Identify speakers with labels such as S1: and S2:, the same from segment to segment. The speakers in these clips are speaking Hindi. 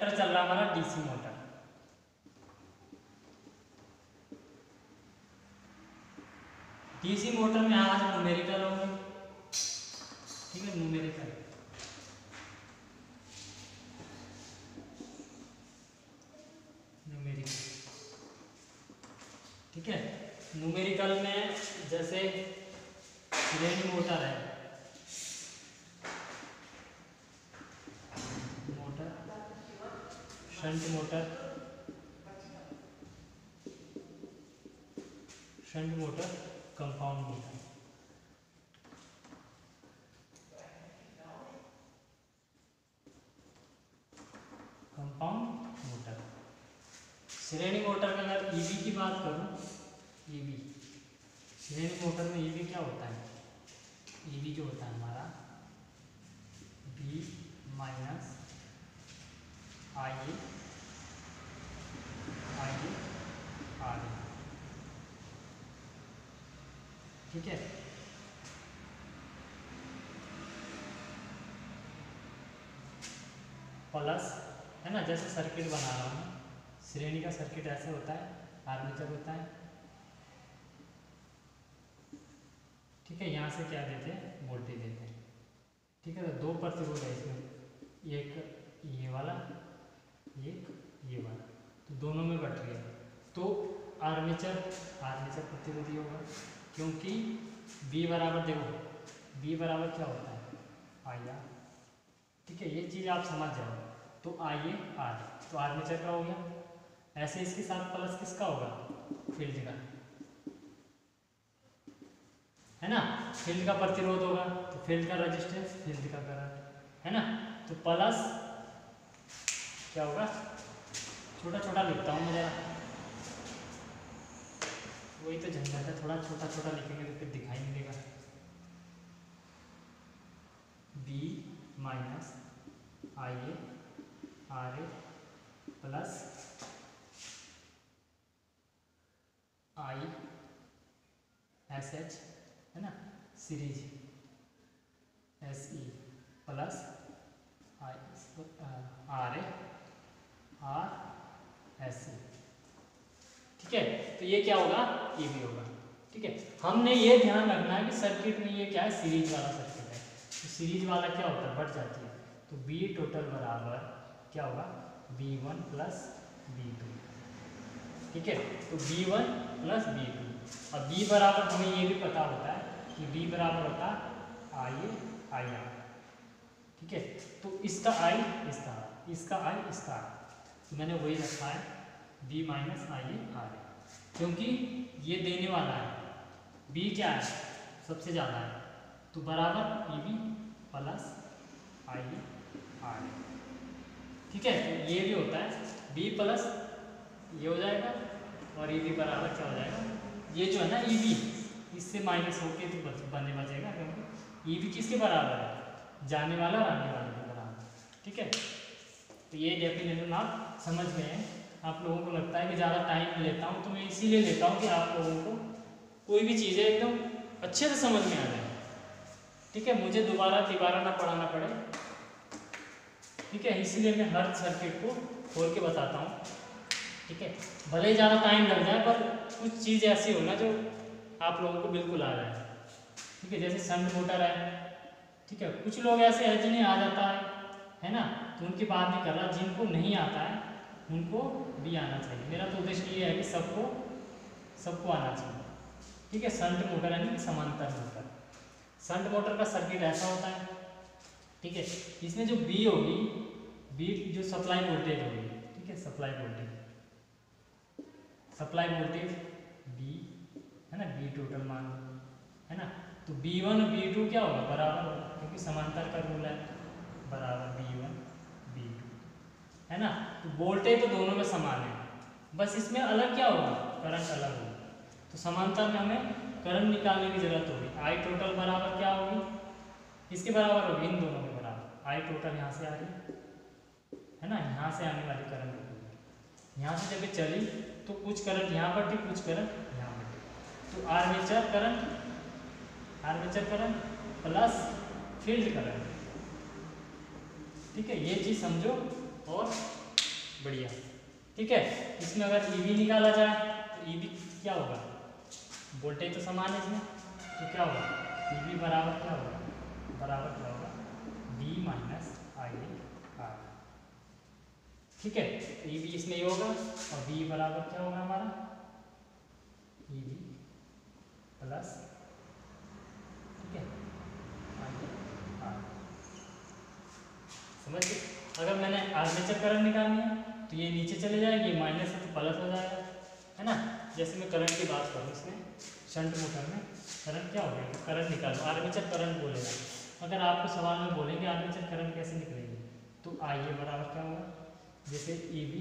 S1: कंडक्टर चल रहा है हमारा डीसी मोटर। डीसी मोटर में आज न्यूमेरिकल होंगे, ठीक है, न्यूमेरिकल। ठीक है, न्यूमेरिकल में जैसे श्रेणी मोटर है, motor, shunt motor, shunt motor, compound motor. Compound motor. श्रेणी मोटर में अगर ईबी की बात करूं, ईबी, श्रेणी मोटर में ईबी क्या होता है? ईबी जो होता है हमारा B minus I A R A, ठीक है। प्लस है ना, जैसे सर्किट बना रहा हूँ, श्रेणी का सर्किट ऐसे होता है, आर्मेचर होता है, ठीक है। यहाँ से क्या देते हैं? वोल्टेज देते हैं, ठीक है। तो दो प्रतिरोध है इसमें, एक ये वाला, एक ये वाला, तो दोनों में बट रही है, तो आर्मेचर प्रतिरोधी होगा, क्योंकि B बराबर, देखो B बराबर क्या होता है? आई आर, ठीक है। ये चीज़ आप समझ जाओ, तो आई ए आर, तो आर्मेचर का हो गया। ऐसे इसके साथ प्लस किसका होगा? फील्ड का, है ना, फील्ड का प्रतिरोध होगा, तो फील्ड का रेजिस्टेंस, फील्ड का करंट, है ना। तो प्लस क्या होगा? छोटा छोटा लिखता हूँ मैं जरा, वही तो झंझट है, थोड़ा छोटा छोटा लिखेंगे तो फिर दिखाई नहीं देगा। B minus I A R A plus I S H, है ना, series S E plus I R A R S C, ठीक है। तो ये क्या होगा? ये भी होगा, ठीक है। हमने ये ध्यान रखना है कि सर्किट में ये क्या है? सीरीज वाला सर्किट है, तो सीरीज वाला क्या होता है? बढ़ जाती है, तो बी टोटल बराबर क्या होगा? B1 प्लस B2, ठीक है। तो B1 प्लस B2, और B बराबर हमें ये भी पता होता है कि B बराबर होता है आई ए आई आर, ठीक है। तो इसका I, इसका I, इसका I, इसका I, तो मैंने वही रखा है B minus I A R A, क्योंकि ये देने वाला है, B क्या है? सबसे ज़्यादा है, तो बराबर EB plus I A R A, ठीक है। तो ये भी होता है B प्लस ये हो जाएगा, और EB बराबर क्या हो जाएगा? ये जो है ना EB, इससे माइनस होके तो बचेगा, क्योंकि EB किसके बराबर है? जाने वाला और आने वाले के बराबर, ठीक है। तो ये डेफिनेशन आप समझ गए हैं। आप लोगों को लगता है कि ज़्यादा टाइम लेता हूँ, तो मैं इसीलिए लेता हूँ कि आप लोगों को कोई भी चीज़ें एकदम अच्छे से समझ में आ जाए, ठीक है, मुझे दोबारा ना पढ़ाना पड़े, ठीक है। इसीलिए मैं हर सर्किट को खोल के बताता हूँ, ठीक है। भले ही ज़्यादा टाइम लग जाए, पर कुछ चीज़ ऐसी हो ना जो आप लोगों को बिल्कुल आ जाए, ठीक है। जैसे शंट मोटर है, ठीक है, कुछ लोग ऐसे हैं जिन्हें आ जाता है ना, तो उनकी बात नहीं कर रहा, जिनको नहीं आता है उनको भी आना चाहिए। मेरा तो उद्देश्य ये है कि सबको आना चाहिए, ठीक है। शंट मोटर यानी समांतर मोटर, शंट मोटर का सर्किट ऐसा होता है, ठीक है। इसमें जो B होगी, B जो सप्लाई वोल्टेज होगी, ठीक है, सप्लाई वोल्टेज B, है ना, B टोटल मान, है ना। तो B1 और B2 क्या होगा? बराबर होगा, क्योंकि समांतर का रूल है, बराबर B1 B2, है ना। तो वोल्टेज तो दोनों में समान है, बस इसमें अलग क्या होगा? करंट अलग होगा। तो समांतर में हमें करंट निकालने की जरूरत होगी। I टोटल बराबर क्या होगी? इसके बराबर होगी, इन दोनों के बराबर। I टोटल यहाँ से आ रही है ना, यहाँ से आने वाली करंट होगी, यहाँ से जब चली तो कुछ करंट यहाँ पर थी, कुछ करंट यहाँ पर थी, तो armature current plus field current, ठीक है। ये चीज़ समझो और बढ़िया। ठीक है, इसमें अगर EV निकाला जाए तो EV क्या होगा, वोल्टेज तो समान है इसमें, तो क्या होगा EV बराबर क्या होगा, बराबर क्या होगा V माइनस IA R। ठीक है, तो EV इसमें ये होगा और V बराबर क्या होगा हमारा EV प्लस, ठीक है, IA R। समझ गए। अगर मैंने आर्मेचर करंट निकालनी है तो ये नीचे चले जाएगी, ये माइनस है तो प्लस हो जाएगा, है ना। जैसे मैं करंट की बात करूँ, इसमें शंट मोटर में करंट क्या हो गया, करंट निकालो, आर्मेचर करंट बोलेगा। अगर आपको सवाल में बोलेंगे आर्मेचर करंट कैसे निकलेगी, तो IA बराबर क्या होगा, जैसे EV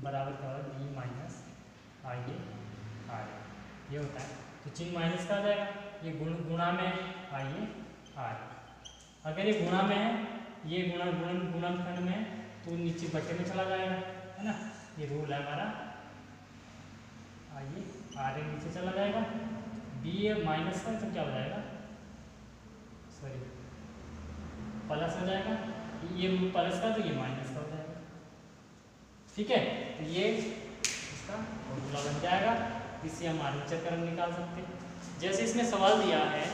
S1: बराबर क्या होगा V माइनस IA R, ये होता है। तो चिन्ह माइनस का आ जाएगा, ये गुणा में IA R। अगर ये गुणा में है, ये गुणनखंड में, तो नीचे बटे में चला जाएगा, है ना। ये रूल है हमारा, आइए RA नीचे चला जाएगा, B माइनस का तो क्या हो जाएगा, सॉरी प्लस हो जाएगा, ये प्लस का तो ये माइनस का हो जाएगा। ठीक है, तो ये इसका फॉर्मूला बन जाएगा, इससे हम आर्मेचर करंट निकाल सकते हैं। जैसे इसमें सवाल दिया है,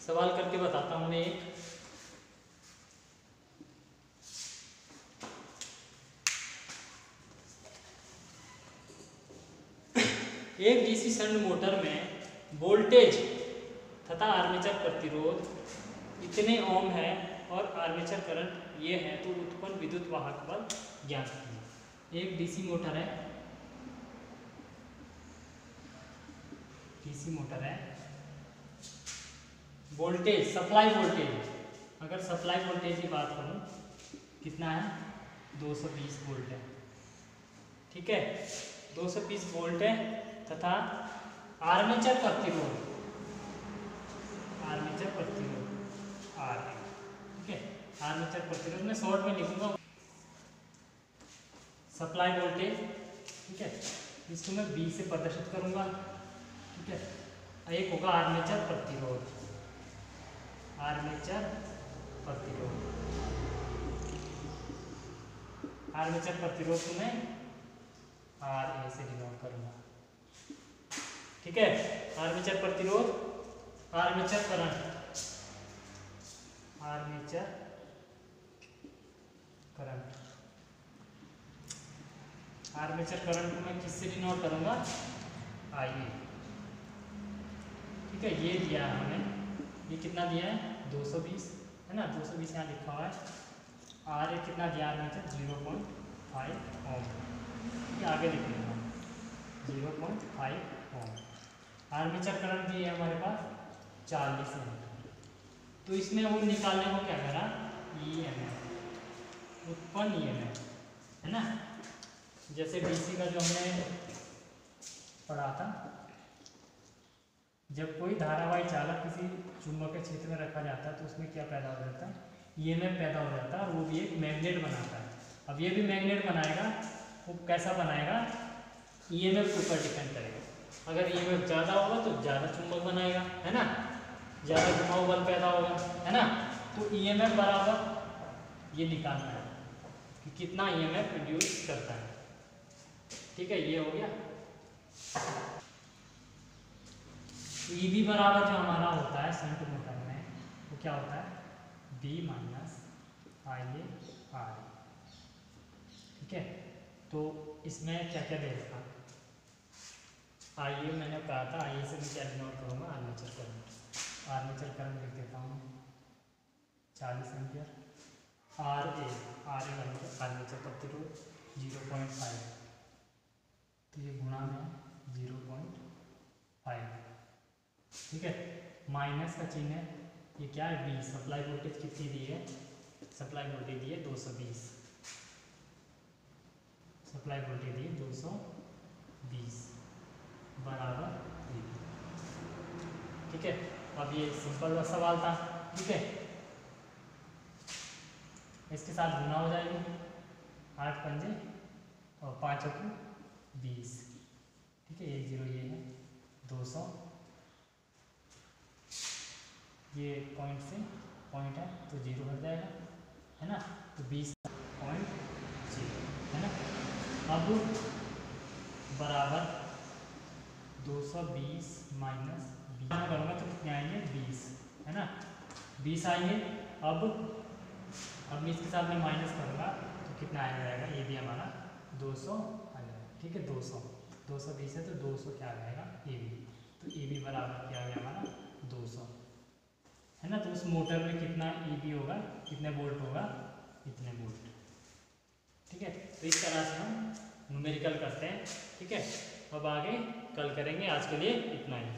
S1: सवाल करके बताता हूँ मैं एक DC शंट मोटर में वोल्टेज तथा आर्मेचर प्रतिरोध इतने ओम है और आर्मेचर करंट ये है, तो उत्पन्न विद्युत वाहक बल ज्ञात कीजिए। एक DC मोटर है, DC मोटर है, वोल्टेज सप्लाई वोल्टेज, अगर सप्लाई वोल्टेज की बात करूं कितना है 220 वोल्ट है। ठीक है, 220 वोल्ट है तथा आर्मेचर प्रतिरोध R है। ठीक है, आर्मेचर प्रतिरोध मैं शॉर्ट में लिखूंगा सप्लाई वोल्टेज। ठीक है, इसको मैं B से प्रदर्शित करूंगा। ठीक है, एक होगा आर्मेचर प्रतिरोध, आर्मेचर प्रतिरोध को मैं RA से डिनोट करूंगा। ठीक है, आर्मेचर प्रतिरोध, armature current, armature current, armature current को मैं किससे डिनोट करूंगा, IA। ठीक है, ये दिया है हमें, ये कितना दिया है 220, है ना, 220 यहाँ लिखा हुआ है। RA कितना दिया आर्मेचर 0.5 ओम, ये आगे लिख लेंगे 0.5 ओम। आर्मेचर करंट भी है हमारे पास 40 एम्पीयर। तो इसमें वो निकालने को क्या करा, EMF, उत्पन्न EMF, है ना। जैसे DC का जो हमने पढ़ा था, जब कोई धारावाही चालक किसी चुंबकीय क्षेत्र में रखा जाता है तो उसमें क्या पैदा हो जाता है, EMF पैदा हो जाता है, और वो भी एक मैग्नेट बनाता है। अब ये भी मैग्नेट बनाएगा, वो कैसा बनाएगा, EMF के ऊपर डिपेंड करेगा। अगर EMF ज़्यादा होगा तो ज़्यादा चुंबक बनाएगा, है ना, ज़्यादा घुमाव बल पैदा होगा, है ना। तो EMF बराबर ये निकालना है कि कितना EMF प्रोड्यूस करता है। ठीक है, ये हो गया। EB बराबर जो हमारा होता है शंट मोटर में, वो क्या होता है B माइनस IA R। ठीक है, तो इसमें क्या क्या दे रखा, IA मैंने कहा था, IA से मैं क्या डिनोट करूँगा, आर्मेचर करंट। आर्मेचर करंट लिख देता हूँ 40 एम्पियर। RA आर्मेचर प्रतिरोध 0.5, तो ये गुणा में 0.5। ठीक है, माइनस का चिन्ह है, ये क्या है B, सप्लाई वोल्टेज कितनी दी है, सप्लाई वोल्टेज दी है 220, सप्लाई वोल्टेज दी है 220 बराबर EB। ठीक है, अब ये सिंपल सा सवाल था। ठीक है, इसके साथ गुना हो जाएगी, 8 पंजे और 5 अकू 20। ठीक है, 1 0 ये है 200, ये पॉइंट से पॉइंट है तो 0 हट जाएगा, है ना। तो 20 अब बराबर 220 माइनस 20 करूँगा तो कितने आएंगे 20, है ना, 20 आएंगे। अब मैं इसके साथ में माइनस करूँगा तो कितना आ जाएगा, ये भी हमारा 200 आ जाएगा। ठीक है, 220 है तो 200 क्या आ जाएगा ए बी, तो ए बी बराबर क्या हो गया हमारा 200, है ना। तो उस मोटर में कितना ए बी होगा, कितने वोल्ट होगा, इतने वोल्ट। ठीक है, तो इस तरह से हम न्यूमेरिकल करते हैं। ठीक है, अब आगे कल करेंगे, आज के लिए इतना ही।